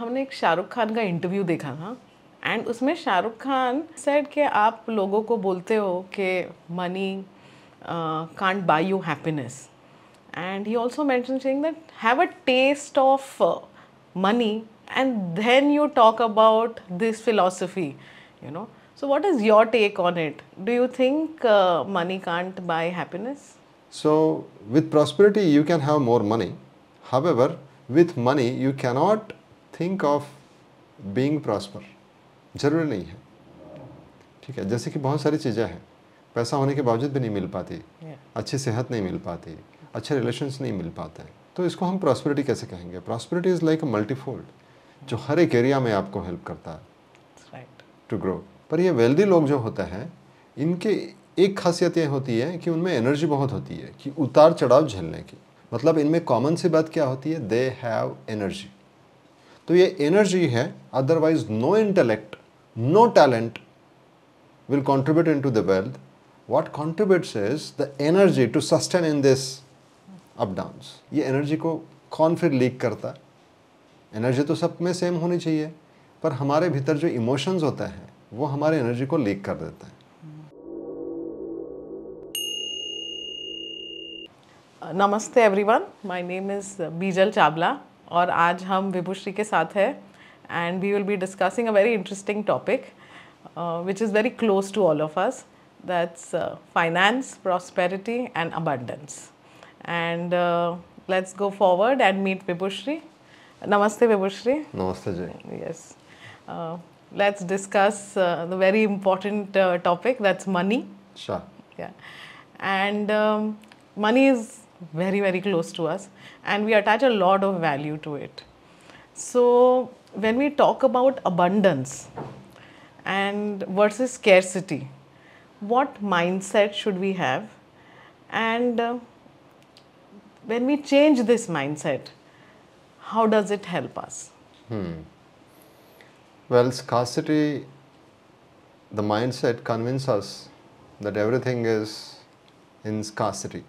हमने एक शाहरुख खान का इंटरव्यू देखा था एंड उसमें शाहरुख खान सेड कि आप लोगों को बोलते हो कि money can't buy you happiness, and he also mention saying that have a taste of money and then you talk about this philosophy, you know. So what is your take on it? Do you think money can't buy happiness? So with prosperity you can have more money. However, with money you cannot think of being prosper. जरूरी नहीं है, ठीक है। जैसे कि बहुत सारी चीज़ें हैं, पैसा होने के बावजूद भी नहीं मिल पाती, अच्छी सेहत नहीं मिल पाती, अच्छे रिलेशंस नहीं मिल पाते हैं, तो इसको हम प्रॉस्पेरिटी कैसे कहेंगे? Prosperity is like a multifold, जो हर एक एरिया में आपको हेल्प करता है टू ग्रो। पर ये वेल्दी लोग जो होते हैं, इनके एक खासियत ये होती है कि उनमें एनर्जी बहुत होती है कि उतार चढ़ाव झेलने की। मतलब इनमें कॉमन सी बात क्या होती है? They have energy. तो ये एनर्जी है, otherwise no intellect, no talent will contribute into the wealth. What contributes is the energy to sustain in this up downs. ये एनर्जी को कौन फिर लीक करता है? एनर्जी तो सब में सेम होनी चाहिए, पर हमारे भीतर जो इमोशंस होते हैं वो हमारे एनर्जी को लीक कर देते हैं। नमस्ते everyone, my name is Bijal Chawla और आज हम विभूश्री के साथ हैं and we will be discussing a very interesting topic which is very close to all of us. That's finance, prosperity and abundance. And let's go forward and meet Vibhushri. Namaste Vibhushri. नमस्ते जी। Yes. Let's discuss the very important topic, that's money. Sure. Yeah. And money is very, very close to us and we attach a lot of value to it. So when we talk about abundance and versus scarcity, what mindset should we have, and when we change this mindset, how does it help us? Well, scarcity, the mindset convinces us that everything is in scarcity.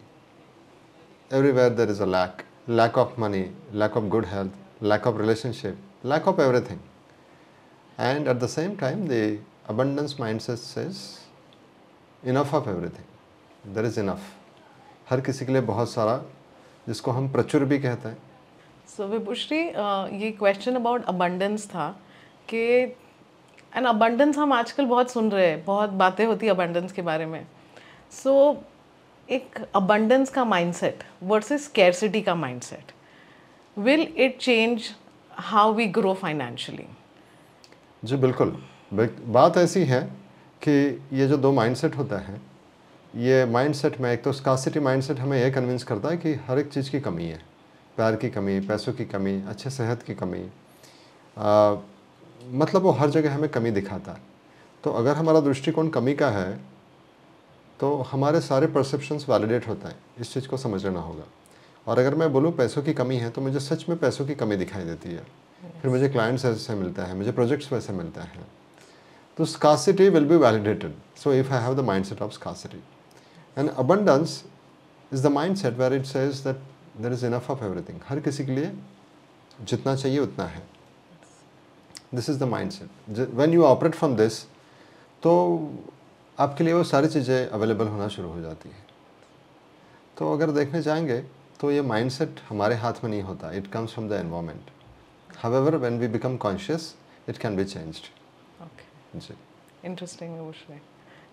Everywhere there is a lack of money, lack of good health, lack of relationship, lack of everything. And at the same time, the abundance mindset says enough of everything. There is enough. हर किसी के लिए बहुत सारा, जिसको हम प्रचुर भी कहते हैं। So विभूश्री, ये क्वेश्चन अबाउट अबंडेंस था कि एंड अबंडेंस हम आजकल बहुत सुन रहे हैं, बहुत बातें होती है अबंडेंस के बारे में। सो एक अबंडेंस का माइंडसेट वर्सेस स्कैर्सिटी का mindset, will it change how we grow financially? जी बिल्कुल। बात ऐसी है कि ये जो दो माइंडसेट होता है, ये माइंडसेट में एक तो स्कार्सिटी माइंडसेट हमें ये कन्विंस करता है कि हर एक चीज़ की कमी है, प्यार की कमी, पैसों की कमी, अच्छे सेहत की कमी, मतलब वो हर जगह हमें कमी दिखाता है। तो अगर हमारा दृष्टिकोण कमी का है तो हमारे सारे परसेप्शंस वैलिडेट होता है, इस चीज़ को समझ लेना होगा। और अगर मैं बोलूँ पैसों की कमी है तो मुझे सच में पैसों की कमी दिखाई देती है, फिर मुझे क्लाइंट्स ऐसे मिलता है, मुझे प्रोजेक्ट्स वैसे मिलते हैं, तो scarcity will be validated. So if I have the mindset of scarcity, and abundance is the mindset where it says that there is enough of everything. हर किसी के लिए जितना चाहिए उतना है। This is the mindset. When you operate from this, तो आपके लिए वो सारी चीज़ें अवेलेबल होना शुरू हो जाती है। तो अगर देखने जाएंगे तो ये माइंडसेट हमारे हाथ में नहीं होता, it comes from the environment. However, when we become conscious, it can be changed. Okay. Interesting, Vibhushri.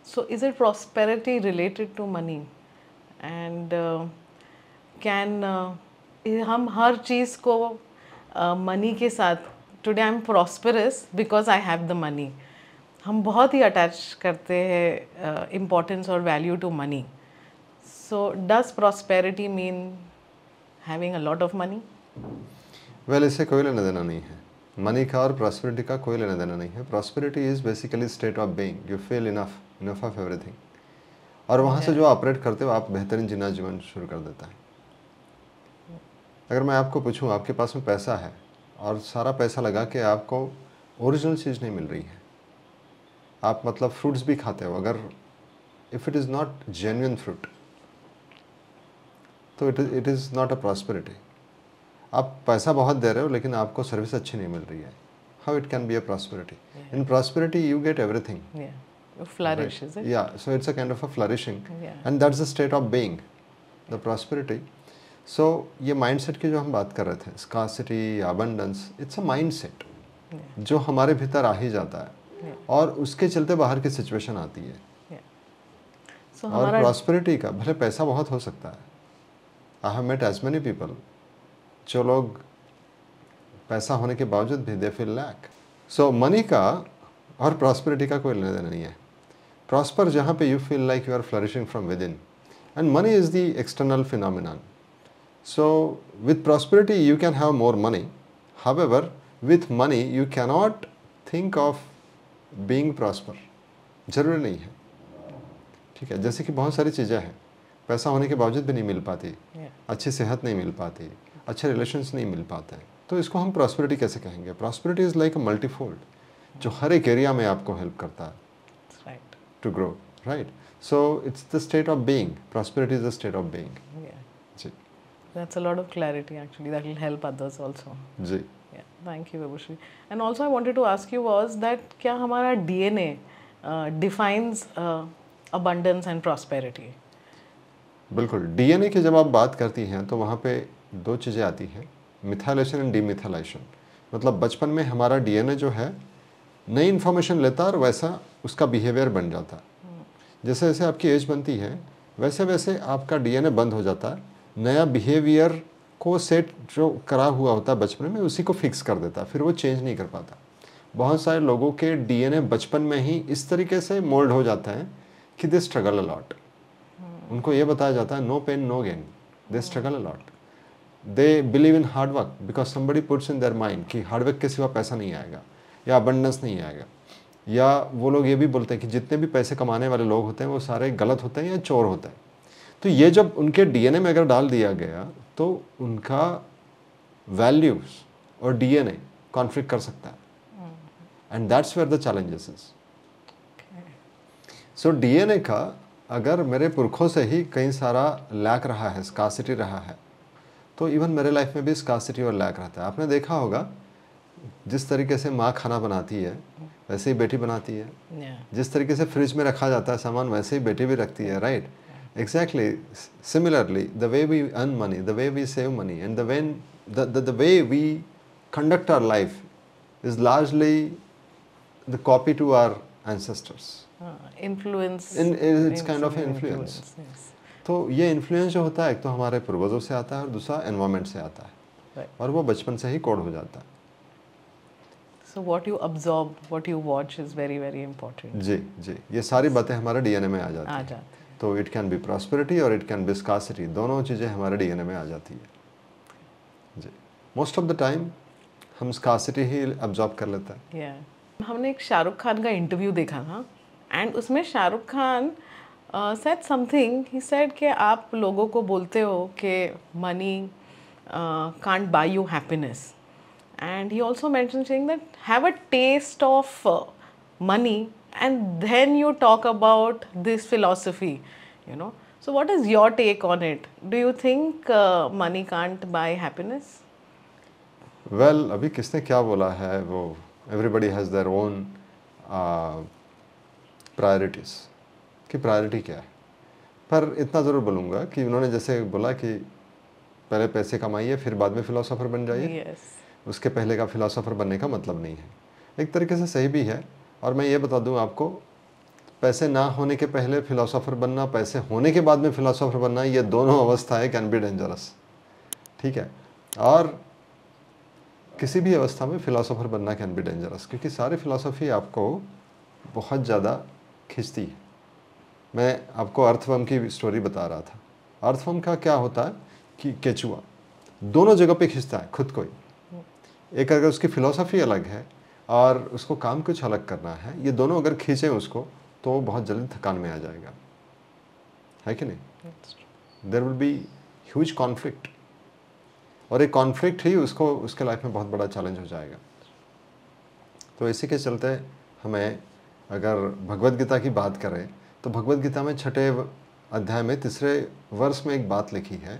So, is it prosperity related to money? And can हम हर चीज़ को मनी के साथ, today I'm prosperous because I have the money, हम बहुत ही attach करते हैं importance और value to money. So, does prosperity mean having a lot of money? Well इससे कोई लेना देना नहीं है, मनी का और प्रॉस्पेरिटी का कोई लेना देना नहीं है। Prosperity is basically state of being, you feel enough of everything, और वहाँ से जो ऑपरेट करते हो आप बेहतरीन जीवन शुरू कर देता है। अगर मैं आपको पूछूं आपके पास में पैसा है और सारा पैसा लगा के आपको ओरिजिनल चीज़ नहीं मिल रही है, आप मतलब फ्रूट्स भी खाते हो, अगर if it is not genuine fruit तो it is not a prosperity. आप पैसा बहुत दे रहे हो लेकिन आपको सर्विस अच्छी नहीं मिल रही है, how it can be a prosperity? In prosperity you get everything, flourish, is it? yeah, so it's a kind of a flourishing, Yeah. and that's the state of being, the prosperity. So ये mindset की जो हम बात कर रहे थे, scarcity, abundance, it's a mindset जो हमारे भीतर आ ही जाता है और उसके चलते बाहर की सिचुएशन आती है। So और प्रॉस्पेरिटी का भले पैसा बहुत हो सकता है, I have met as many people जो लोग पैसा होने के बावजूद भी they feel lack. So money का और प्रॉस्पेरिटी का कोई लेना देना नहीं है। प्रॉस्पर जहाँ पे you feel like you are flourishing from within, and money is the external phenomenon. So with prosperity you can have more money, however with money you cannot think of being prosper, जरूरी नहीं है। ठीक है, जैसे कि बहुत सारी चीज़ें हैं पैसा होने के बावजूद भी नहीं मिल पाती, अच्छी सेहत नहीं मिल पाती, अच्छे रिलेशंस नहीं मिल पाते हैं, तो इसको हम प्रॉस्पेरिटी कैसे कहेंगे? Prosperity is like a multifold, जो हर एक एरिया में आपको हेल्प करता है to grow, right? So it's the state of being, prosperity is the state of being. जी, that's a lot of clarity actually, that will help others also. जी, Thank you Vibhushri. And also I wanted to ask you was that क्या हमारा DNA defines abundance and prosperity? बिल्कुल। DNA की जब आप बात करती हैं तो वहाँ पे दो चीज़ें आती हैं, मिथाइलेशन एंड डीमिथाइलेशन। मतलब बचपन में हमारा डीएनए जो है नई इन्फॉर्मेशन लेता है और वैसा उसका बिहेवियर बन जाता है। जैसे जैसे आपकी एज बनती है वैसे वैसे आपका डीएनए बंद हो जाता है, नया बिहेवियर को सेट जो करा हुआ होता है बचपन में उसी को फिक्स कर देता है, फिर वो चेंज नहीं कर पाता। बहुत सारे लोगों के डीएनए बचपन में ही इस तरीके से मोल्ड हो जाता है कि दे स्ट्रगल अ लॉट। उनको ये बताया जाता है no pain no gain, they struggle a lot, they believe in hard work because somebody puts in their mind कि हार्ड वर्क के सिवा पैसा नहीं आएगा या अबंडेंस नहीं आएगा। या वो लोग ये भी बोलते हैं कि जितने भी पैसे कमाने वाले लोग होते हैं वो सारे गलत होते हैं या चोर होते हैं। तो ये जब उनके डीएनए में अगर डाल दिया गया तो उनका वैल्यूज और डीएनए कॉन्फ्लिक्ट कर सकता है, and that's where the challenges is. So DNA का अगर मेरे पुरखों से ही कहीं सारा लैक रहा है, स्कार्सिटी रहा है, तो इवन मेरे लाइफ में भी स्कार्सिटी और लैक रहता है। आपने देखा होगा जिस तरीके से माँ खाना बनाती है वैसे ही बेटी बनाती है, जिस तरीके से फ्रिज में रखा जाता है सामान वैसे ही बेटी भी रखती है, right? Exactly. Similarly, the way we earn money, the way we save money, and the way we conduct our life is largely the copy to our ancestors. Influence. It's kind of influence. Yes. तो ये influence जो होता है एक तो हमारे पूर्वजों से आता है और दूसरा एनवायरनमेंट से आता है, और वो बचपन से ही कोड हो जाता है। So what you absorb, what you watch is very very important. जी जी, ये सारी बातें हमारे डीएनए में आ जाती हैं। तो इट कैन बी प्रॉस्पेरिटी और इट कैन बी स्कार्सिटी, दोनों चीज़ें हमारे डीएनए में आ जाती है। जी, मोस्ट ऑफ द टाइम हम स्कार्सिटी ही अब्जॉर्ब कर लेते हैं। हमने एक शाहरुख खान का इंटरव्यू देखा था एंड उसमें Shahrukh Khan said something, he said कि आप लोगों को बोलते हो कि money can't buy you happiness, and he also mention saying that have a taste of money and then you talk about this philosophy, you know. So what is your take on it? Do you think money can't buy happiness? Well, अभी किसने क्या बोला है, वो everybody has their own priorities कि priority क्या है। पर इतना ज़रूर बोलूँगा कि उन्होंने जैसे बोला कि पहले पैसे कमाइए फिर बाद में फ़िलासफ़र बन जाइए, उसके पहले का फ़िलासफ़र बनने का मतलब नहीं है। एक तरीके से सही भी है, और मैं ये बता दूं आपको, पैसे ना होने के पहले फ़िलासफ़र बनना, पैसे होने के बाद में फ़िलासफ़र बनना, ये दोनों अवस्थाएं कैन बी डेंजरस। ठीक है, और किसी भी अवस्था में फ़िलासफ़र बनना कैन बी डेंजरस, क्योंकि सारी फ़िलासफ़ी आपको बहुत ज़्यादा खींचती है। मैं आपको अर्थवर्म की स्टोरी बता रहा था। अर्थवर्म का क्या होता है कि केचुआ दोनों जगह पे खींचता है खुद को ही। एक अगर उसकी फ़िलासफ़ी अलग है और उसको काम कुछ अलग करना है, ये दोनों अगर खींचें उसको तो वो बहुत जल्दी थकान में आ जाएगा, है कि नहीं? There will be huge conflict, और एक कॉन्फ्लिक्ट ही उसको उसके लाइफ में बहुत बड़ा चैलेंज हो जाएगा। तो इसी के चलते हमें अगर भगवद गीता की बात करें तो भगवद गीता में 6 अध्याय में 3 वर्ष में एक बात लिखी है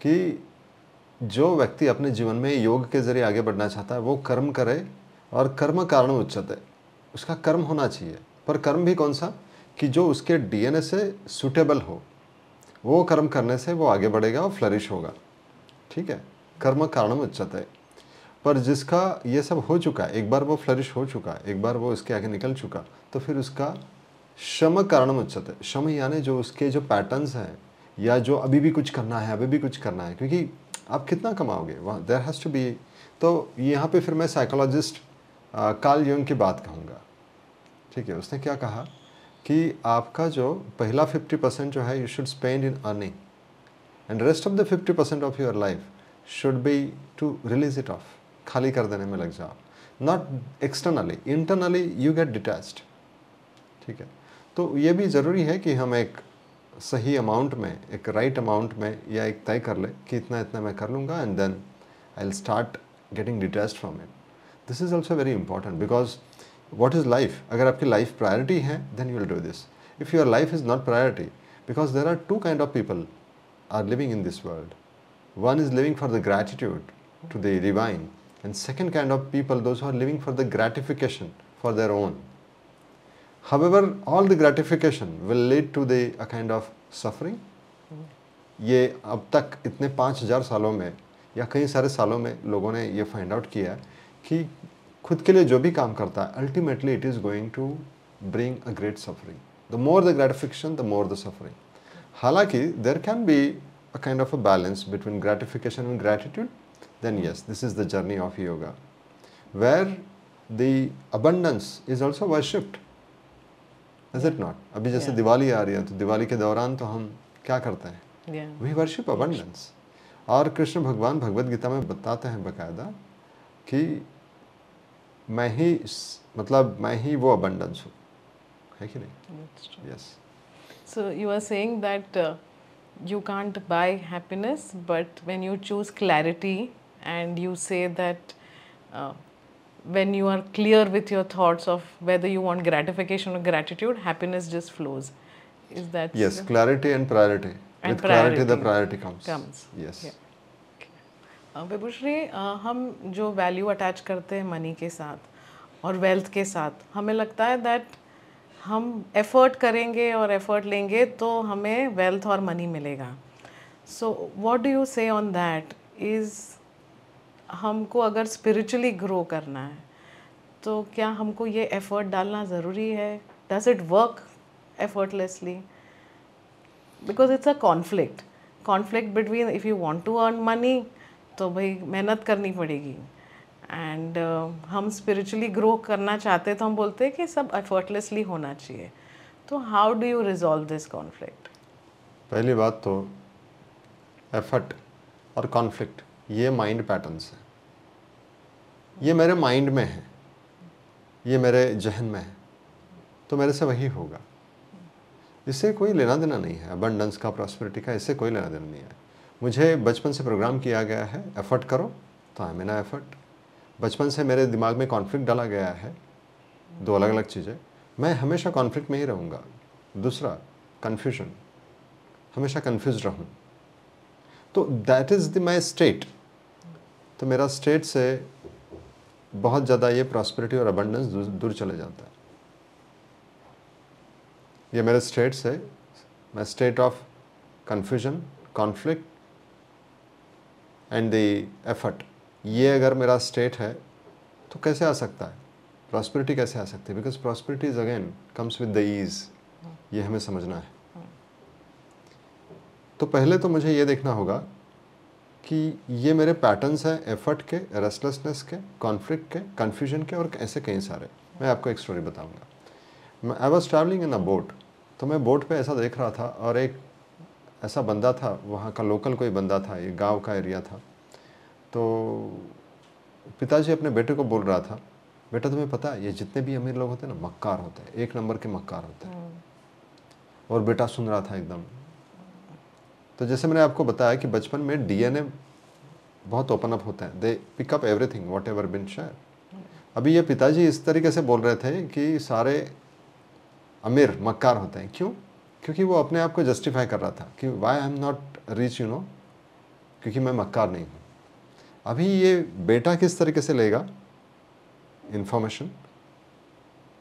कि जो व्यक्ति अपने जीवन में योग के जरिए आगे बढ़ना चाहता है वो कर्म करे, और कर्म कारण उच्यते, उसका कर्म होना चाहिए, पर कर्म भी कौन सा, कि जो उसके डीएनए से सूटेबल हो, वो कर्म करने से वो आगे बढ़ेगा और फ्लरिश होगा। ठीक है, कर्म कारणम उच्यते। पर जिसका ये सब हो चुका है, एक बार वो फ्लरिश हो चुका, एक बार वो इसके आगे निकल चुका, तो फिर उसका श्रम कारणम उच्यते। श्रम यानी जो उसके जो पैटर्न्स हैं, या जो अभी भी कुछ करना है, अभी भी कुछ करना है, क्योंकि आप कितना कमाओगे, वहाँ देयर हैज़ टू बी। तो यहाँ पे फिर मैं साइकोलॉजिस्ट कार्ल यूंग की बात कहूँगा। ठीक है, उसने क्या कहा कि आपका जो पहला 50% जो है, you should spend in earning, and rest of the 50% of your life should be to release it off, खाली कर देने में लग जाओ, not externally, internally you get detached. ठीक है, तो ये भी ज़रूरी है कि हम एक सही अमाउंट में, एक राइट अमाउंट में, या एक तय कर ले कि इतना इतना मैं कर लूँगा, and then I will start getting detached from it. This is also very important, because what is life? अगर आपकी लाइफ प्रायोरिटी है, then you will do this. If your life is not priority, because there are two kind of people are living in this world. One is living for the gratitude to the divine, and second kind of people, those who are living for the gratification for their own. However, all the gratification will lead to the a kind of suffering. ये अब तक इतने 5000 सालों में या कई सारे सालों में लोगों ने ये फाइंड आउट किया कि खुद के लिए जो भी काम करता है, ultimately it is going to bring a great suffering. The more the gratification, the more the suffering. हालांकि there can be a kind of a balance between gratification and gratitude, then yes, this is the journey of yoga, where the abundance is also worshipped, is it not? अभी जैसे दिवाली आ रही है, तो दिवाली के दौरान तो हम क्या करते हैं? We worship abundance. और कृष्ण भगवान भगवद गीता में बताते हैं बकायदा कि मैं ही, मतलब मैं ही वो अबंडेंस हूँ, है कि नहीं? Yes. So you are saying that you can't buy happiness, but when you choose clarity and you say that when you are clear with your thoughts of whether you want gratification or gratitude, happiness just flows. Is that? Yes, clarity and priority. And with clarity the priority comes. Yes. Yeah. विभूश्री, हम जो value attach करते हैं money के साथ और wealth के साथ, हमें लगता है दैट हम एफर्ट करेंगे और एफर्ट लेंगे तो हमें वेल्थ और मनी मिलेगा। सो व्हाट डू यू से ऑन दैट? इज़ हमको अगर स्पिरिचुअली ग्रो करना है तो क्या हमको ये एफर्ट डालना ज़रूरी है? Does it work effortlessly? Because it's a conflict between, if you want to earn money तो भाई मेहनत करनी पड़ेगी, एंड हम स्पिरिचुअली ग्रो करना चाहते तो हम बोलते हैं कि सब एफर्टलेसली होना चाहिए। तो how do you resolve this conflict? पहली बात तो एफर्ट और कॉन्फ्लिक्ट ये माइंड पैटर्न्स हैं, ये मेरे माइंड में है, ये मेरे जहन में है, तो मेरे से वही होगा। इससे कोई लेना देना नहीं है, अबंडेंस का, प्रॉस्पेरिटी का, इससे कोई लेना देना नहीं है। मुझे बचपन से प्रोग्राम किया गया है एफर्ट करो, तो आई मीन एफर्ट। बचपन से मेरे दिमाग में कॉन्फ्लिक्ट डाला गया है, दो अलग अलग चीज़ें, मैं हमेशा कॉन्फ्लिक्ट में ही रहूँगा। दूसरा कन्फ्यूजन, हमेशा कन्फ्यूज रहूँ, तो that is the my state. तो मेरा स्टेट से बहुत ज़्यादा ये प्रॉस्पेरिटी और अबंडेंस दूर चले जाता है। ये मेरे स्टेट से, मैं state of confusion, conflict and the effort, ये अगर मेरा स्टेट है तो कैसे आ सकता है प्रॉस्पेरिटी? कैसे आ सकती है? Because prosperity is again comes with the ease, ये हमें समझना है। तो पहले तो मुझे ये देखना होगा कि ये मेरे पैटर्न्स हैं एफर्ट के, रेस्टलेसनेस के, कॉन्फ्लिक्ट के, कन्फ्यूजन के, और ऐसे कई सारे। मैं आपको एक स्टोरी बताऊंगा। I was travelling in a boat, तो मैं बोट पे ऐसा देख रहा था, और एक ऐसा बंदा था, वहाँ का लोकल कोई बंदा था, ये गांव का एरिया था। तो पिताजी अपने बेटे को बोल रहा था, बेटा तुम्हें पता है ये जितने भी अमीर लोग होते हैं ना, मक्कार होते हैं, एक नंबर के मक्कार होते हैं। और बेटा सुन रहा था एकदम। तो जैसे मैंने आपको बताया कि बचपन में डीएनए बहुत ओपन अप होते हैं, they pick up everything what ever been share. अभी ये पिताजी इस तरीके से बोल रहे थे कि सारे अमीर मक्कार होते हैं। क्यों? क्योंकि वो अपने आप को जस्टिफाई कर रहा था कि why I am not rich, you know, क्योंकि मैं मक्कार नहीं हूँ। अभी ये बेटा किस तरीके से लेगा इंफॉर्मेशन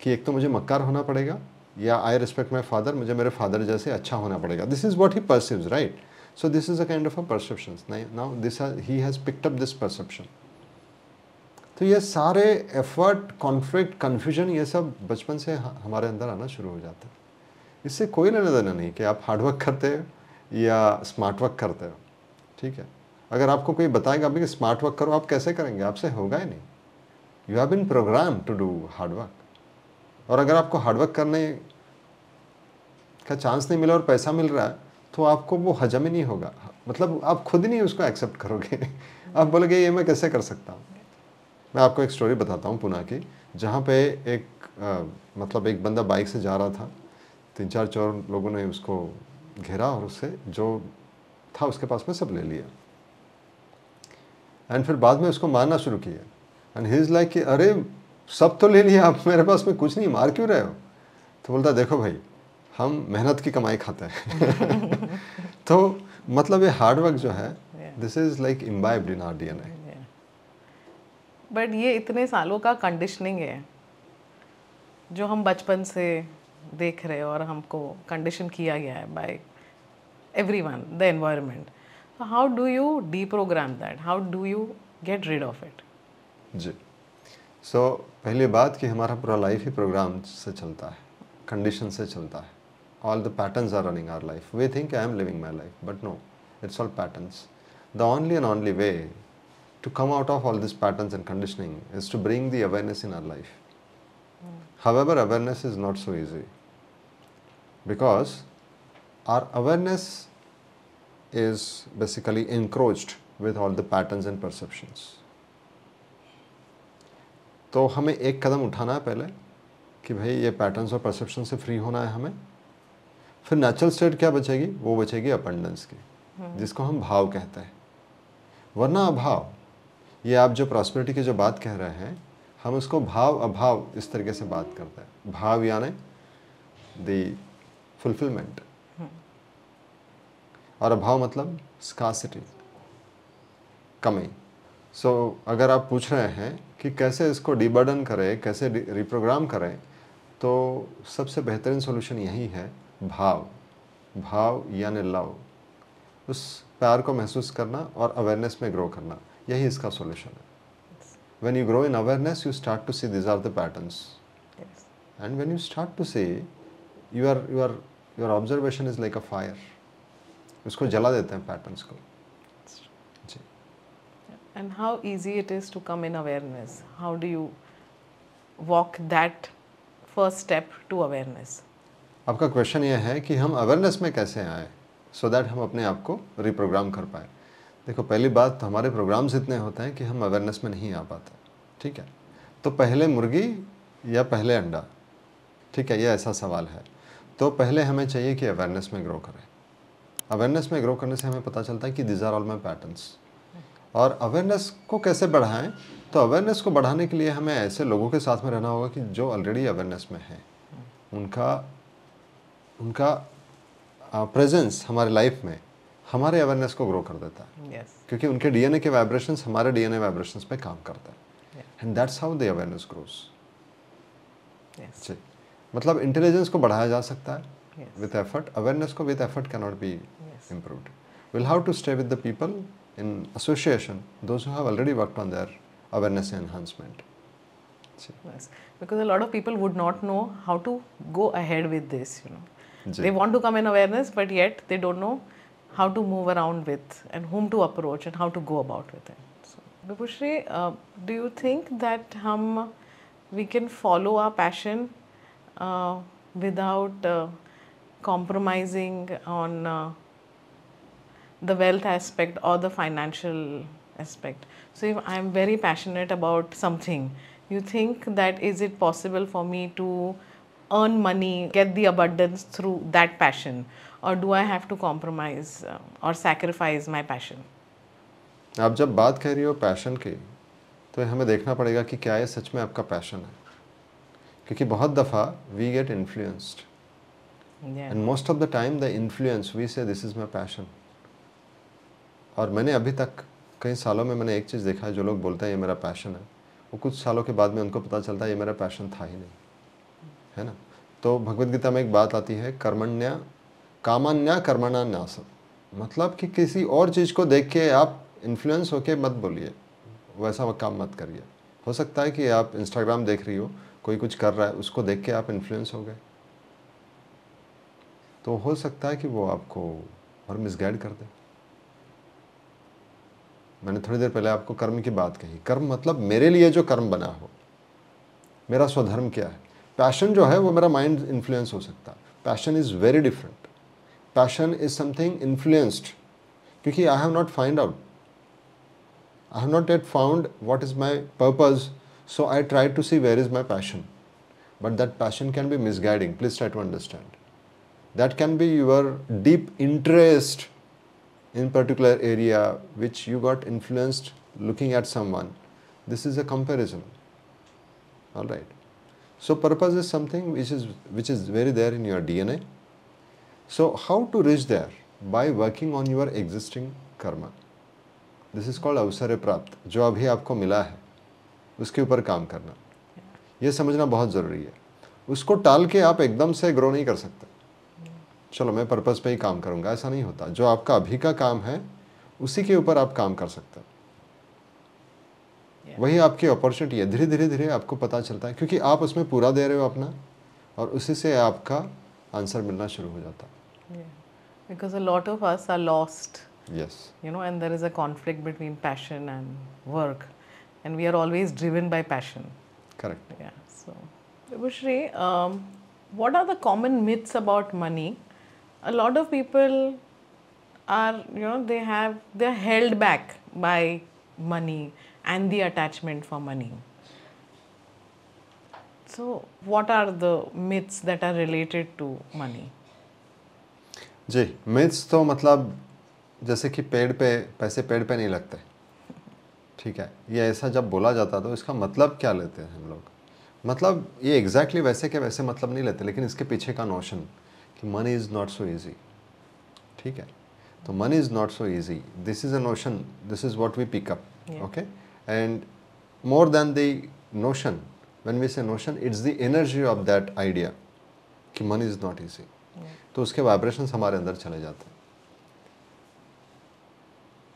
कि एक तो मुझे मक्कार होना पड़ेगा, या आई रिस्पेक्ट माई फादर, मुझे मेरे फादर जैसे अच्छा होना पड़ेगा. This is what he perceives, right? So this is a kind of a perception. Now this he has picked up this perception. तो ये सारे एफर्ट, कॉन्फ्लिक्ट, कन्फ्यूजन, ये सब बचपन से हमारे अंदर आना शुरू हो जाता है. इससे कोई लेना देना नहीं कि आप हार्डवर्क करते हो या स्मार्ट वर्क करते हो. ठीक है, अगर आपको कोई बताएगा अभी कि स्मार्ट वर्क करो, आप कैसे करेंगे? आपसे होगा ही नहीं. You have been program to do hard work. और अगर आपको हार्डवर्क करने का चांस नहीं मिला और पैसा मिल रहा है, तो आपको वो हजम ही नहीं होगा. मतलब आप खुद ही नहीं उसको एक्सेप्ट करोगे. आप बोलोगे ये मैं कैसे कर सकता हूँ. मैं आपको एक स्टोरी बताता हूँ पुणे की, जहाँ पे मतलब एक बंदा बाइक से जा रहा था. 3-4 चोर लोगों ने उसको घेरा और उससे जो था उसके पास में सब ले लिया. एंड फिर बाद में उसको मारना शुरू किया. एंड ही इज लाइक कि अरे सब तो ले लिया, आप मेरे पास में कुछ नहीं, मार क्यों रहे हो? तो बोलता देखो भाई, हम मेहनत की कमाई खाते हैं. तो मतलब ये हार्डवर्क जो है, this is like imbibed in our DNA. But ये इतने सालों का कंडीशनिंग है जो हम बचपन से देख रहे हैं और हमको कंडीशन किया गया है by everyone, the environment. So how do you deprogram that? How do you get rid of it? जी. सो पहली बात कि हमारा पूरा लाइफ ही प्रोग्राम से चलता है, कंडीशन से चलता है. All the patterns are running our life. We think I am living my life, but no, it's all patterns. The only and only way to come out of all these patterns and conditioning is to bring the awareness in our life. However, awareness is not so easy, because our awareness is basically encroached with all the patterns and perceptions. तो हमें एक कदम उठाना है पहले कि भाई ये patterns और परसेप्शन से फ्री होना है हमें. फिर नेचुरल स्टेट क्या बचेगी? वो बचेगी अबंडेंस की, जिसको हम भाव कहते हैं. वरना अभाव, ये आप जो प्रॉस्पेरिटी की जो बात कह रहे हैं, हम उसको भाव अभाव इस तरीके से बात करते हैं. भाव यानी द फुलफिलमेंट, और अभाव मतलब स्कार्सिटी, कमी. सो अगर आप पूछ रहे हैं कि कैसे इसको डीबर्डन करें, कैसे रिप्रोग्राम करें, तो सबसे बेहतरीन सॉल्यूशन यही है भाव. भाव यानी लव, उस प्यार को महसूस करना और अवेयरनेस में ग्रो करना, यही इसका सॉल्यूशन है. When you grow in awareness, you start to see these are the patterns. Yes. And when you start to see, your observation is like a fire. उसको जला देते हैं पैटर्न्स को. जी. And how easy it is to come in awareness? How do you walk that first step to awareness? आपका question ये है कि हम अवेयरनेस में कैसे आए, so that हम अपने आप को रिप्रोग्राम कर पाए. देखो, पहली बात तो हमारे प्रोग्राम्स इतने होते हैं कि हम अवेयरनेस में नहीं आ पाते. ठीक है, तो पहले मुर्गी या पहले अंडा? ठीक है, ये ऐसा सवाल है. तो पहले हमें चाहिए कि अवेयरनेस में ग्रो करें. अवेयरनेस में ग्रो करने से हमें पता चलता है कि these are all my patterns. और अवेयरनेस को कैसे बढ़ाएं? तो अवेयरनेस को बढ़ाने के लिए हमें ऐसे लोगों के साथ में रहना होगा कि जो ऑलरेडी अवेयरनेस में हैं. उनका प्रेजेंस हमारे लाइफ में हमारे अवेयरनेस को ग्रो कर देता है. Yes. क्योंकि उनके डीएनए के वाइब्रेशंस हमारे डीएनए वाइब्रेशंस पे काम करता है. And that's how the awareness grows. Yes. जी, मतलब इंटेलिजेंस को बढ़ाया जा सकता है Yes. With effort. अवेयरनेस को with effort can not be improved. Will how to stay with the people in association, those who have already worked on their awareness enhancement. Yes. Because a lot of people would not know how to go ahead with this, you know. जी. They want to come in awareness, but yet they don't know how to move around with and whom to approach and how to go about with it. So, Vibhushri, do you think that we can follow our passion without compromising on the wealth aspect or the financial aspect? So if I am very passionate about something, you think that is it possible for me to earn money, get the abundance through that passion, or do I have to compromise or sacrifice my passion? आप जब बात कर रही हो passion की, तो हमें देखना पड़ेगा कि क्या ये सच में आपका पैशन है. क्योंकि बहुत दफ़ा we get influenced, and most of the time the influence we say this is my passion. और मैंने अभी तक कई सालों में मैंने एक चीज़ देखा है, जो लोग बोलते हैं ये मेरा पैशन है, वो कुछ सालों के बाद में उनको पता चलता है ये मेरा पैशन था ही नहीं, है ना। तो भगवद गीता में एक बात आती है, कर्मण्या कामान्या कर्मणा न्यासम, मतलब कि किसी और चीज़ को देख के आप इन्फ्लुएंस होके मत बोलिए, वैसा काम मत करिए। हो सकता है कि आप इंस्टाग्राम देख रही हो, कोई कुछ कर रहा है, उसको देख के आप इन्फ्लुएंस हो गए, तो हो सकता है कि वो आपको और मिसगाइड कर दे। मैंने थोड़ी देर पहले आपको कर्म की बात कही, कर्म मतलब मेरे लिए जो कर्म बना हो, मेरा स्वधर्म क्या है। पैशन जो है वो मेरा माइंड इन्फ्लुएंस हो सकता है, passion is very different. Passion is something influenced, क्योंकि I have not find out, I have not yet found what is my purpose, so I try to see where is my passion. But that passion can be misguiding. Please try to understand. That can be your deep interest in particular area which you got influenced looking at someone. This is a comparison. All right. So purpose is something which is very there in your DNA. So how to reach there? By working on your existing karma. This is called अवसर प्राप्त, जो अभी आपको मिला है उसके ऊपर काम करना, ये समझना बहुत ज़रूरी है। उसको टाल के आप एकदम से ग्रो नहीं कर सकते, चलो मैं पर्पस पे ही काम करूँगा, ऐसा नहीं होता। जो आपका अभी का काम है उसी के ऊपर आप काम कर सकते हैं, वही आपकी अपॉर्चुनिटी है। धीरे धीरे धीरे आपको पता चलता है, क्योंकि आप उसमें पूरा दे रहे हो अपना, और उसी से आपका आंसर मिलना शुरू हो जाता है। Because a lot of us are lost. Yes. You know, and there is a conflict between passion and work, and we are always driven by passion. Correct. Yeah. So, Vibhushri, what are the common myths about money? A lot of people are, you know, they're held back by money and the attachment for money. So, what are the myths that are related to money? Ji, myths तो मतलब जैसे कि पेड़ पे पैसे पेड़ पे नहीं लगते, ठीक है, ये ऐसा जब बोला जाता तो इसका मतलब क्या लेते हैं हम लोग, मतलब ये एग्जैक्टली वैसे के वैसे मतलब नहीं लेते, लेकिन इसके पीछे का नोशन कि money is not so easy, ठीक है। तो money is not so easy, this is a notion, this is what we pick up, okay. And more than the notion, when we say notion, it's the energy of that idea कि money is not easy, तो उसके vibrations हमारे अंदर चले जाते हैं।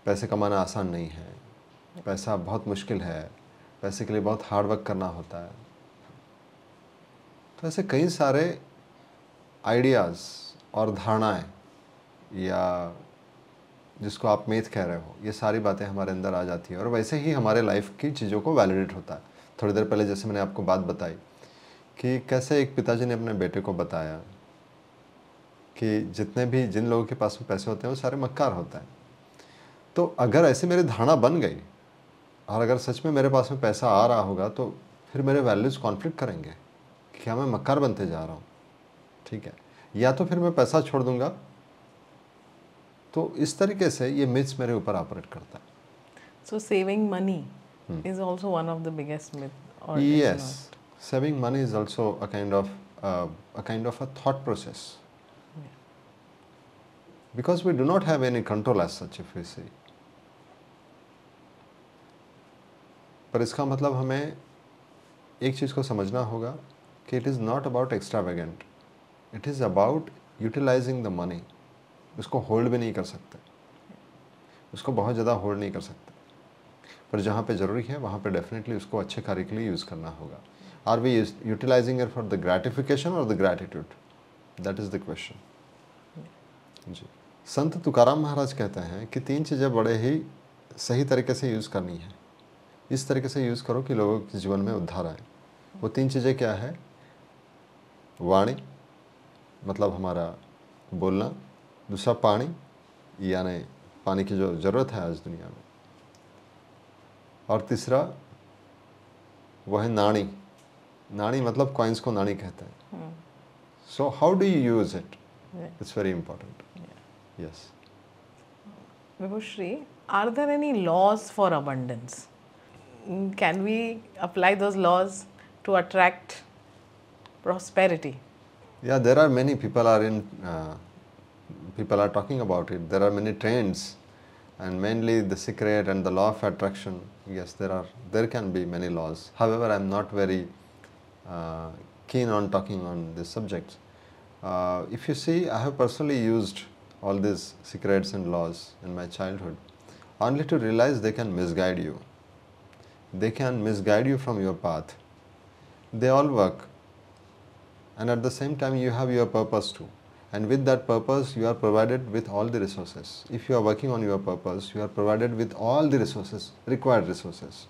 पैसे कमाना आसान नहीं है, पैसा बहुत मुश्किल है, पैसे के लिए बहुत हार्ड वर्क करना होता है। तो ऐसे कई सारे आइडियाज़ और धारणाएं, या जिसको आप मिथ कह रहे हो, ये सारी बातें हमारे अंदर आ जाती है, और वैसे ही हमारे लाइफ की चीज़ों को वैलिडेट होता है। थोड़ी देर पहले जैसे मैंने आपको बात बताई कि कैसे एक पिताजी ने अपने बेटे को बताया कि जिन लोगों के पास में पैसे होते हैं वो सारे मक्कार होते हैं। तो अगर ऐसे मेरी धारणा बन गई, और अगर सच में मेरे पास में पैसा आ रहा होगा, तो फिर मेरे वैल्यूज़ कॉन्फ्लिक्ट करेंगे कि क्या मैं मक्कार बनते जा रहा हूँ, ठीक है, या तो फिर मैं पैसा छोड़ दूंगा। तो इस तरीके से ये मिथ्स मेरे ऊपर ऑपरेट करता है। So saving money is also one of the biggest myth. Or yes, saving money is also a kind of a thought process, because we do not have any control as such, if we see. पर इसका मतलब हमें एक चीज़ को समझना होगा कि it is not about extravagant, it is about utilising the money. उसको होल्ड भी नहीं कर सकते, उसको बहुत ज़्यादा होल्ड नहीं कर सकते, पर जहाँ पे ज़रूरी है वहाँ पे डेफिनेटली उसको अच्छे कार्य के लिए यूज़ करना होगा। Are we utilising it for the gratification और the gratitude, that is the question. जी, संत तुकाराम महाराज कहते हैं कि 3 चीज़ें बड़े ही सही तरीके से यूज़ करनी है, इस तरीके से यूज़ करो कि लोगों के जीवन में उद्धार आए। वो 3 चीज़ें क्या है? वाणी, मतलब हमारा बोलना, दूसरा पानी, यानी पानी की जो ज़रूरत है आज दुनिया में, और तीसरा वो है नाणी। नाणी मतलब कॉइन्स को नाणी कहते हैं। So how do you use it, it's very important. Yes Vibhushri, are there any laws for abundance? Can we apply those laws to attract prosperity? Yeah, there are many people are talking about it. There are many trends and mainly the secret and the law of attraction. Yes, there can be many laws. However, I'm not very keen on talking on these subjects. If you see, I have personally used all these secrets and laws in my childhood only to realize they can misguide you. They can misguide you from your path. They all work, and at the same time you have your purpose too, and with that purpose you are provided with all the resources. If you are working on your purpose, you are provided with all the resources, required resources.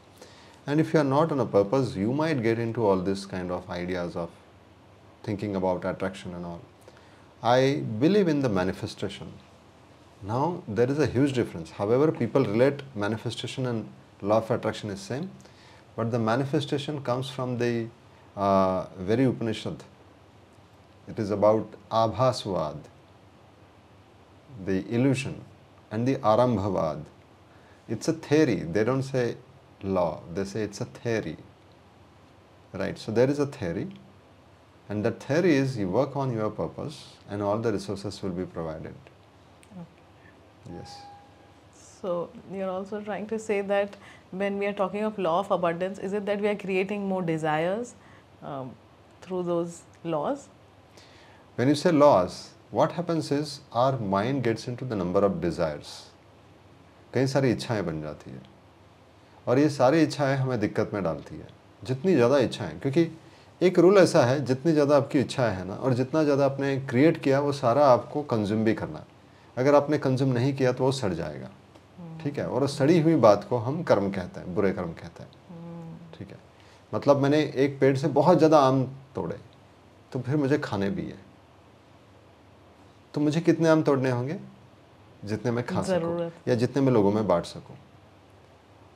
And if you are not on a purpose, you might get into all this kind of ideas of thinking about attraction and all. I believe in the manifestation. Now there is a huge difference. However, people relate manifestation and law of attraction is same, but the manifestation comes from the very Upanishad. It is about Abhasvad, the illusion, and the Arambhavad. It's a theory. They don't say law, they say it's a theory. Right? So there is a theory, and that theory is you work on your purpose and all the resources will be provided. Okay. Yes. So you're also trying to say that when we are talking of law of abundance, is it that we are creating more desires through those laws? When you say laws, what happens is our mind gets into the number of desires. कई सारी इच्छाएं बन जाती है, और ये सारी इच्छाएं हमें दिक्कत में डालती है. जितनी ज़्यादा इच्छाएं, क्योंकि एक रूल ऐसा है, जितनी ज़्यादा आपकी इच्छाएं है ना, और जितना ज़्यादा आपने क्रिएट किया, वो सारा आपको कंज्यूम भी करना है. अगर आपने कंज्यूम नहीं किया तो वो सड़ जाएगा. ठीक है, और सड़ी हुई बात को हम कर्म कहते हैं, बुरे कर्म कहते हैं. ठीक है, मतलब मैंने एक पेड़ से बहुत ज़्यादा आम तोड़े, तो फिर मुझे खाने भी है, तो मुझे कितने आम तोड़ने होंगे? जितने मैं खा सकूं या जितने मैं लोगों में बांट सकूं.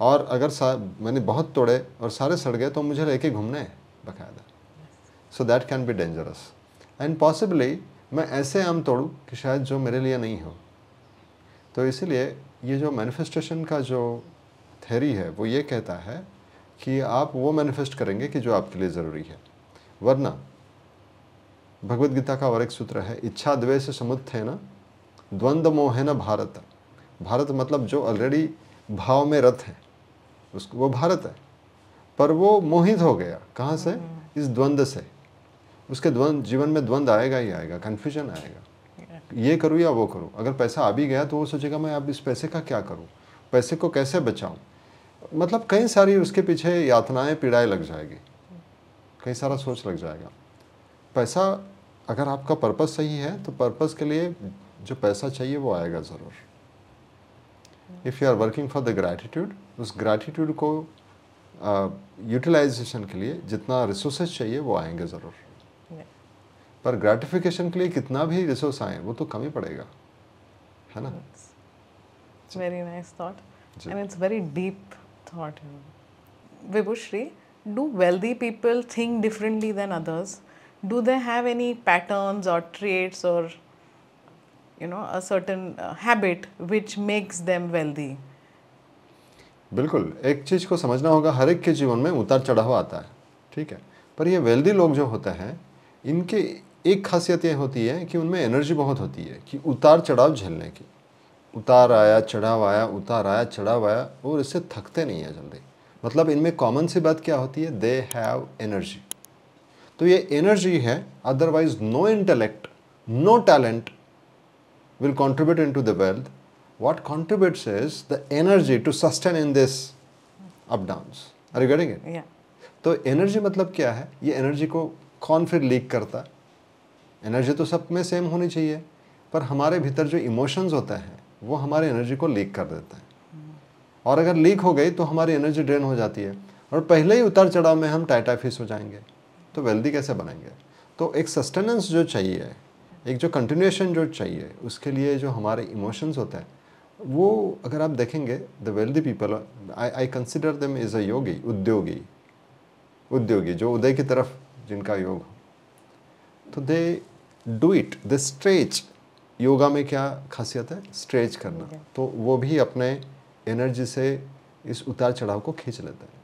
और अगर मैंने बहुत तोड़े और सारे सड़ गए तो मुझे लेके घूमने हैं बाकायदा. So that can be dangerous, and possibly मैं ऐसे आम तोड़ूं कि शायद जो मेरे लिए नहीं हो. तो इसीलिए ये जो मैनिफेस्टेशन का जो थ्योरी है वो ये कहता है कि आप वो मैनिफेस्ट करेंगे कि जो आपके लिए ज़रूरी है. वरना भगवद गीता का और एक सूत्र है, इच्छा द्वेष समुत्थेन द्वंद्व मोहेन भारत. भारत मतलब जो ऑलरेडी भाव में रत है, उसको वो भारत है, पर वो मोहित हो गया. कहाँ से? इस द्वंद्व से. उसके जीवन में द्वंद्व आएगा ही आएगा, कन्फ्यूजन आएगा, ये करूँ या वो करूँ. अगर पैसा आ भी गया तो वो सोचेगा मैं अब इस पैसे का क्या करूँ, पैसे को कैसे बचाऊँ. मतलब कई सारी उसके पीछे यातनाएं पीड़ाएं लग जाएगी, कई सारा सोच लग जाएगा. पैसा अगर आपका पर्पस सही है तो पर्पस के लिए जो पैसा चाहिए वो आएगा ज़रूर. If you are working for the gratitude, उस ग्रैटिट्यूड को यूटिलाइजेशन के लिए जितना रिसोर्सेज चाहिए वो आएंगे ज़रूर. पर ग्रेटिफिकेशन के लिए कितना भी रिसोर्स आए वो तो कम ही पड़ेगा, है ना. Very nice thought, and it's very deep thought. Vibhushri, do wealthy people think differently than others? Do they have any patterns or traits or a certain habit which makes them wealthy? बिल्कुल, एक चीज़ को समझना होगा, हर एक के जीवन में उतार चढ़ाव आता है. ठीक है, पर ये वेल्दी लोग जो होते हैं, इनके एक खासियत ये होती है कि उनमें एनर्जी बहुत होती है कि उतार चढ़ाव झेलने की. उतार आया चढ़ाव आया, उतार आया चढ़ाव आया, और इससे थकते नहीं है जल्दी. मतलब इनमें कॉमन सी बात क्या होती है? They have energy. तो ये एनर्जी है, otherwise no intellect, no talent will contribute into the wealth. What contributes is the energy to sustain in this up downs. Are you getting it? Yeah. तो energy मतलब क्या है? ये energy को कौन फिर लीक करता है? एनर्जी तो सब में सेम होनी चाहिए, पर हमारे भीतर जो इमोशंस होते हैं वो हमारे एनर्जी को लीक कर देते हैं. और अगर लीक हो गई तो हमारी एनर्जी ड्रेन हो जाती है, और पहले ही उतार चढ़ाव में हम टाइटा फिश हो जाएंगे. तो वेल्दी कैसे बनेंगे? तो एक सस्टेनेंस जो चाहिए, एक जो कंटिन्यूएशन जो चाहिए, उसके लिए जो हमारे इमोशंस होते हैं वो अगर आप देखेंगे, the wealthy people, I consider them is a yogi, उद्योगी जो उदय की तरफ जिनका योग हो, तो they do it, they stretch. Yoga में क्या खासियत है? स्ट्रेच करना. तो वो भी अपने एनर्जी से इस उतार चढ़ाव को खींच लेते हैं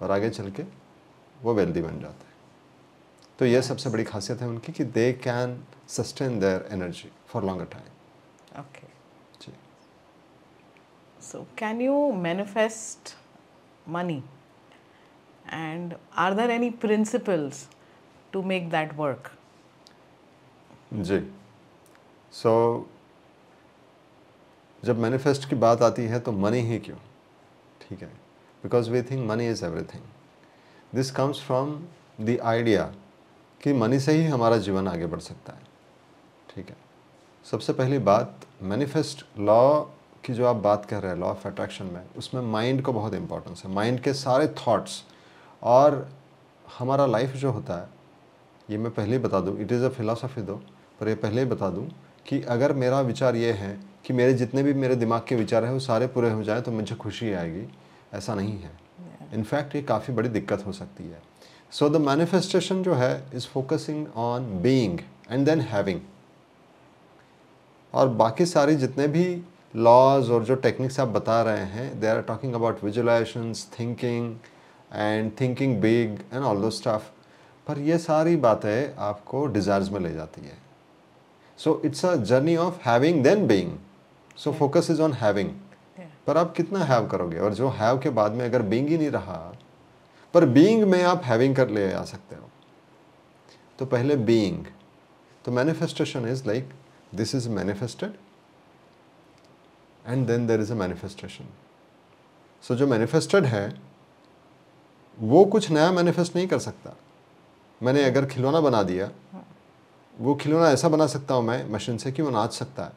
और आगे चल के वो वेल्दी बन जाते हैं. तो ये सबसे बड़ी खासियत है उनकी कि they can sustain their energy for longer time. Okay. जी. So, can you manifest money? And are there any principles to make that work? जी, सो जब मैनिफेस्ट की बात आती है तो मनी ही क्यों, ठीक है, because we think money is everything. This comes from the idea कि मनी से ही हमारा जीवन आगे बढ़ सकता है, ठीक है. सबसे पहली बात, मैनिफेस्ट लॉ की जो आप बात कर रहे हैं, लॉ ऑफ अट्रैक्शन में, उसमें माइंड को बहुत इंपॉर्टेंस है. माइंड के सारे थॉट्स और हमारा लाइफ जो होता है, ये मैं पहले ही बता दूं, इट इज़ अ फिलॉसफी दो, पर ये पहले ही बता दूं कि अगर मेरा विचार ये है कि मेरे जितने भी मेरे दिमाग के विचार हैं वो सारे पूरे हो जाएं तो मुझे खुशी आएगी, ऐसा नहीं है. इनफैक्ट ये काफ़ी बड़ी दिक्कत हो सकती है. सो द मैनिफेस्टेशन जो है is focusing on being and then having. और बाकी सारी जितने भी लॉज और जो टेक्निक्स आप बता रहे हैं, they are talking about visualisations, thinking and thinking big and all those stuff, पर ये सारी बातें आपको डिज़ायर्स में ले जाती है. So it's a journey of having then being. So focus is on having. पर आप कितना हैव करोगे, और जो हैव के बाद में अगर बीइंग ही नहीं रहा, पर बीइंग में आप हैविंग कर ले आ सकते हो. तो पहले बीइंग, तो manifestation is like this is manifested and then there is a manifestation. So जो मैनिफेस्टेड है वो कुछ नया मैनिफेस्ट नहीं कर सकता. मैंने अगर खिलौना बना दिया, वो खिलौना ऐसा बना सकता हूँ मैं मशीन से कि वो नाच सकता है,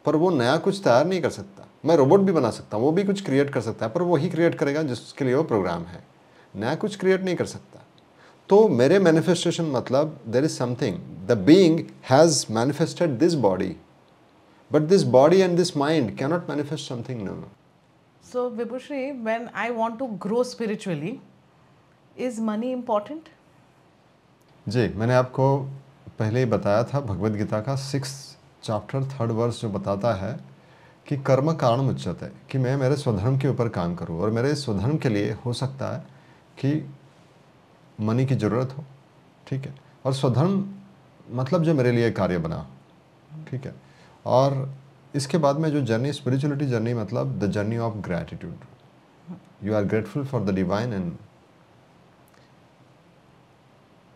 पर वो नया कुछ तैयार नहीं कर सकता. मैं रोबोट भी बना सकता हूँ, वो भी कुछ क्रिएट कर सकता है, पर वो ही क्रिएट करेगा जिसके लिए वो प्रोग्राम है. नया कुछ क्रिएट नहीं कर सकता. तो मेरे मैनिफेस्टेशन मतलब there is something, the being has manifested this body, but this body and this mind cannot manifest something new. So, Vibhushri, when I want to grow spiritually, is money important? जी, मैंने आपको पहले ही बताया था, भगवद गीता का 6th chapter 3rd verse जो बताता है कि कर्म कारण मुच्यते, कि मैं मेरे स्वधर्म के ऊपर काम करूं, और मेरे स्वधर्म के लिए हो सकता है कि मनी की ज़रूरत हो, ठीक है, और स्वधर्म मतलब जो मेरे लिए कार्य बना हो, ठीक है. और इसके बाद में जो जर्नी, स्पिरिचुअलिटी जर्नी, मतलब the journey of gratitude. You are grateful for the divine and,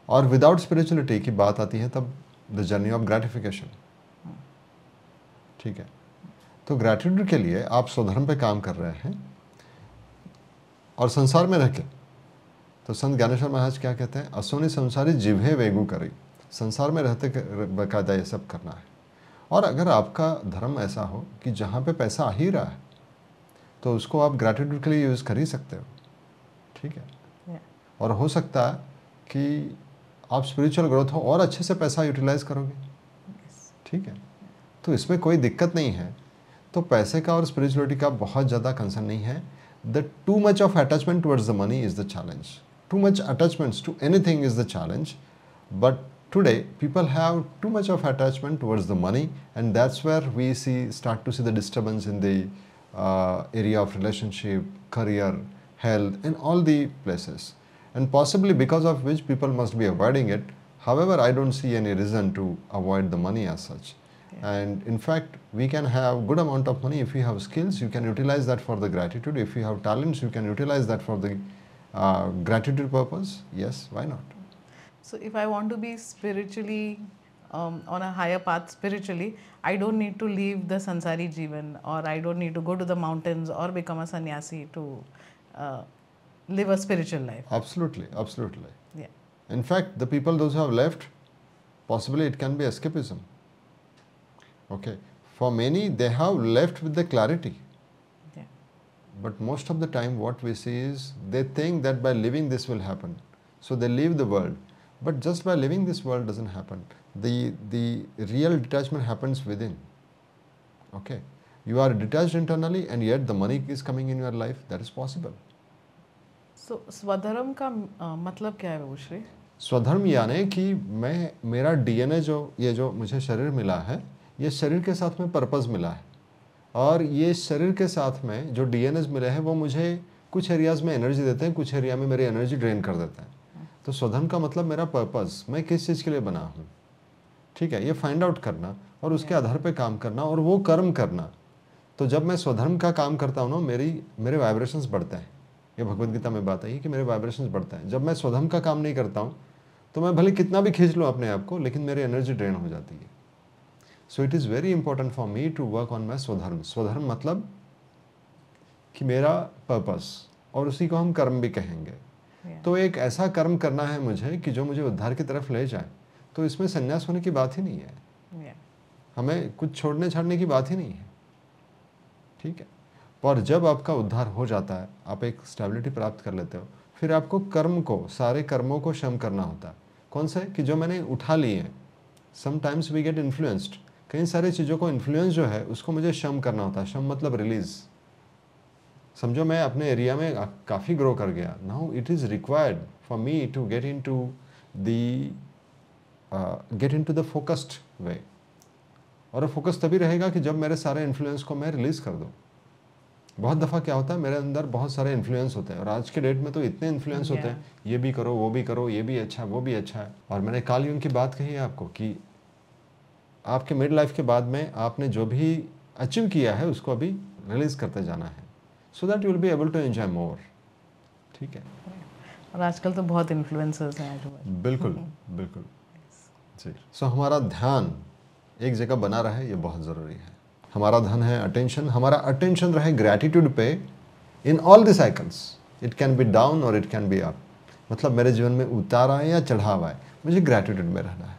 और विदाउट स्पिरिचुअलिटी की बात आती है तब द जर्नी ऑफ ग्रेटिफिकेशन, ठीक है. तो ग्रैटिट्यूड के लिए आप स्वधर्म पे काम कर रहे हैं और संसार में रह के, तो संत ज्ञानेश्वर महाराज क्या कहते हैं, असोनी संसारी जिभे वेगु करी. संसार में रहते बाकायदा ये सब करना है. और अगर आपका धर्म ऐसा हो कि जहाँ पे पैसा आ ही रहा है, तो उसको आप ग्रैटिट्यूड के लिए यूज़ कर ही सकते हो, ठीक है. और हो सकता है कि आप स्पिरिचुअल ग्रोथ हो और अच्छे से पैसा यूटिलाइज करोगे, ठीक है. तो इसमें कोई दिक्कत नहीं है. तो पैसे का और स्पिरिचुअलिटी का बहुत ज़्यादा कंसर्न नहीं है. The too much of attachment towards the money is the challenge. Too much attachments to anything is the challenge. But today people have too much of attachment towards the money, and that's where we start to see the disturbance in the area of relationship, career, health, and all the places, and possibly because of which people must be avoiding it. However, I don't see any reason to avoid the money as such. And in fact, we can have good amount of money. If you have skills, you can utilize that for the gratitude. If you have talents, you can utilize that for the gratitude purpose. Yes, why not? So, if I want to be spiritually on a higher path spiritually, I don't need to leave the sansari jivan, or I don't need to go to the mountains or become a sannyasi to live a spiritual life. Absolutely, absolutely. Yeah. In fact, the people, those who have left, possibly it can be escapism. Okay. For many, they have left with the clarity. Yeah. But most of the time, what we see is they think that by living this will happen. So they leave the world. But just by living this world doesn't happen. The real detachment happens within. Okay. You are detached internally, and yet the money is coming in your life. That is possible. So, स्वधर्म का मतलब क्या है विभूश्री? स्वधर्म यानी कि मैं, मेरा डीएनए जो, ये जो मुझे शरीर मिला है, ये शरीर के साथ में पर्पस मिला है, और ये शरीर के साथ में जो डीएनए मिले हैं वो मुझे कुछ एरियाज में एनर्जी देते हैं, कुछ एरिया में मेरी एनर्जी ड्रेन कर देते हैं. तो स्वधर्म का मतलब मेरा पर्पस, मैं किस चीज़ के लिए बना हूँ, ठीक है, ये फाइंड आउट करना और उसके आधार पे काम करना और वो कर्म करना तो जब मैं स्वधर्म का काम करता हूँ ना, मेरे वाइब्रेशंस बढ़ते हैं। ये भगवद गीता में बात आई कि मेरे वाइब्रेशंस बढ़ते हैं। जब मैं स्वधर्म का काम नहीं करता हूँ तो मैं भले कितना भी खींच लूँ अपने आप को, लेकिन मेरी एनर्जी ड्रेन हो जाती है। So it is very important for me to work on my swadharma. स्वधर्म मतलब कि मेरा पर्पस, और उसी को हम कर्म भी कहेंगे। तो एक ऐसा कर्म करना है मुझे कि जो मुझे उद्धार की तरफ ले जाए। तो इसमें संन्यास होने की बात ही नहीं है, हमें कुछ छोड़ने छाड़ने की बात ही नहीं है, ठीक है। और जब आपका उद्धार हो जाता है, आप एक स्टेबिलिटी प्राप्त कर लेते हो, फिर आपको कर्म को, सारे कर्मों को शम करना होता है। कौन से? कि जो मैंने उठा लिए हैं। समटाइम्स वी गेट इन्फ्लुएंस्ड, कई सारी चीज़ों को इन्फ्लुएंस जो है उसको मुझे शम करना होता है। शम मतलब रिलीज। समझो मैं अपने एरिया में काफ़ी ग्रो कर गया, now it is required for me to get into the focused way. और फोकस तभी रहेगा कि जब मेरे सारे इन्फ्लुएंस को मैं रिलीज़ कर दूँ। बहुत दफ़ा क्या होता है, मेरे अंदर बहुत सारे इन्फ्लुएंस होते हैं, और आज के डेट में तो इतने इन्फ्लुएंस होते हैं, ये भी करो, वो भी करो, ये भी अच्छा है, वो भी अच्छा है। और मैंने काल युग की बात कही है आपको कि आपके मिड लाइफ के बाद में आपने जो भी अचीव किया है उसको अभी रिलीज़ करते जाना है, so that you will be able to enjoy more. ठीक है। और आजकल तो बहुत इन्फ्लुएंसर्स हैं। बिल्कुल बिल्कुल जी। सो हमारा ध्यान एक जगह बना रहे, ये बहुत ज़रूरी है। हमारा धन है अटेंशन, हमारा अटेंशन रहे ग्रैटिट्यूड पे in all the cycles. It can be down और इट कैन बी अप। मतलब मेरे जीवन में उतार आए या चढ़ाव आए, मुझे ग्रैटिट्यूड में रहना है।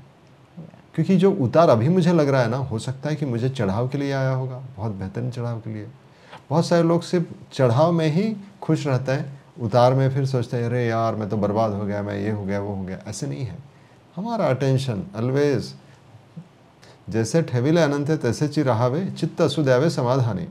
क्योंकि जो उतार अभी मुझे लग रहा है ना, हो सकता है कि मुझे चढ़ाव के लिए आया होगा, बहुत बेहतरीन चढ़ाव के लिए। बहुत सारे लोग सिर्फ चढ़ाव में ही खुश रहते हैं, उतार में फिर सोचते हैं अरे यार मैं तो बर्बाद हो गया, मैं ये हो गया, वो हो गया। ऐसे नहीं है। हमारा अटेंशन ऑलवेज जैसे ठेविले अनंत है तैसे ची रहावे, चित्त असुदैवे समाधानी।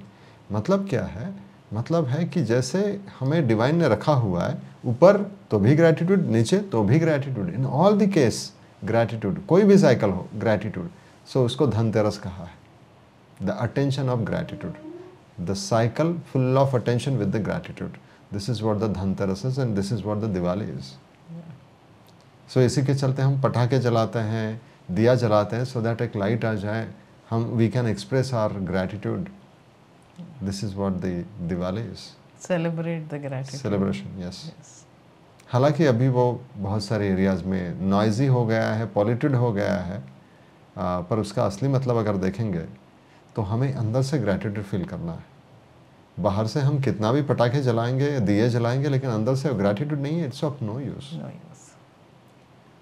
मतलब क्या है? मतलब है कि जैसे हमें डिवाइन ने रखा हुआ है, ऊपर तो भी ग्रैटिट्यूड, नीचे तो भी gratitude, in all the case gratitude. कोई भी साइकिल हो, ग्रैटिट्यूड। सो उसको धनतेरस कहा है, the attention of gratitude, the cycle full of attention with the gratitude. This is what the Dhanteras is and this is what the Diwali is. So इसी के चलते हम पटाखे जलाते हैं, दिया जलाते हैं, सो दैट एक लाइट आ जाए, हम we can express our gratitude. This is what the Diwali is. Celebrate the gratitude, celebration, yes. हालांकि अभी वो बहुत सारे एरियाज में नॉइजी हो गया है, पॉल्यूटेड हो गया है, पर उसका असली मतलब अगर देखेंगे तो हमें अंदर से ग्रैटिट्यूड फील करना है। बाहर से हम कितना भी पटाखे जलाएंगे, दिए जलाएंगे, लेकिन अंदर से ग्रैटिट्यूड नहीं है, it's of no use.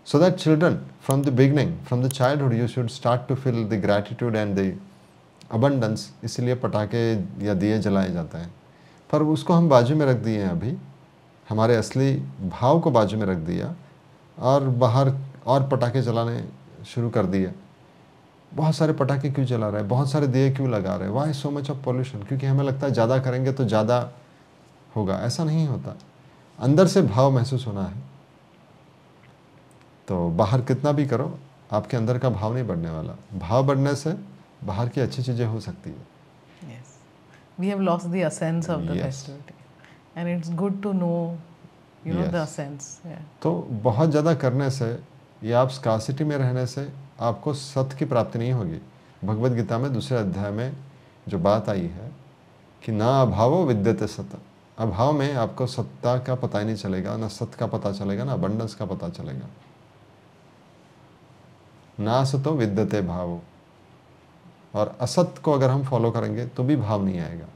So that children, from the beginning, from the childhood, you should start to feel the gratitude and the abundance. इसलिए पटाखे या दिए जलाए जाते हैं, पर उसको हम बाजू में रख दिए हैं अभी, हमारे असली भाव को बाजू में रख दिया, और बाहर और पटाखे जलाने शुरू कर दिए। बहुत सारे पटाखे क्यों जला रहे हैं, बहुत सारे दिए क्यों लगा रहे हैं? Why so much of pollution? क्योंकि हमें लगता है ज़्यादा करेंगे तो ज़्यादा होगा। ऐसा नहीं होता, अंदर से भाव महसूस होना है। तो बाहर कितना भी करो, आपके अंदर का भाव नहीं बढ़ने वाला। भाव बढ़ने से बाहर की अच्छी चीज़ें हो सकती है। Yes, we have lost the essence of the festivity, and it's good to know, you know, the essence. Yeah. तो बहुत ज़्यादा करने से या आप स्कार्सिटी में रहने से आपको सत्य की प्राप्ति नहीं होगी। भगवद गीता में 2 अध्याय में जो बात आई है कि ना अभावो विद्यते सत, अभाव में आपको सत्ता का पता ही नहीं चलेगा, ना सत्य का पता चलेगा, ना अबंडेंस का पता चलेगा। ना असतो विद्यते भावो, और असत को अगर हम फॉलो करेंगे तो भी भाव नहीं आएगा।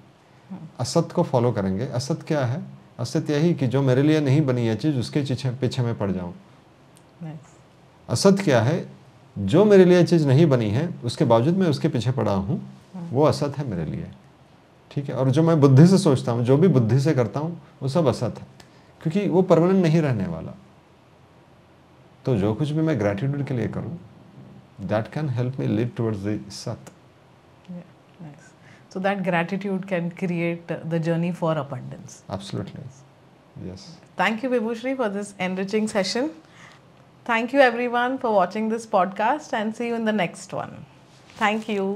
असत को फॉलो करेंगे। असत क्या है? असत यही कि जो मेरे लिए नहीं बनी है चीज़, उसके पीछे मैं पड़ जाऊं। असत क्या है? जो मेरे लिए चीज़ नहीं बनी है, उसके बावजूद मैं उसके पीछे पड़ा हूँ, वो असत है मेरे लिए। ठीक है। और जो मैं बुद्धि से सोचता हूँ, जो भी बुद्धि से करता हूँ, वो सब असत है, क्योंकि वो परमानेंट नहीं रहने वाला। तो जो कुछ भी मैं ग्रैटिट्यूड के लिए करूँ, that can help me lead towards the Sat. Yeah, nice. So that gratitude can create the journey for abundance. Absolutely. Yes. Thank you, Vibhushri, for this enriching session. Thank you everyone for watching this podcast, and see you in the next one. Thank you.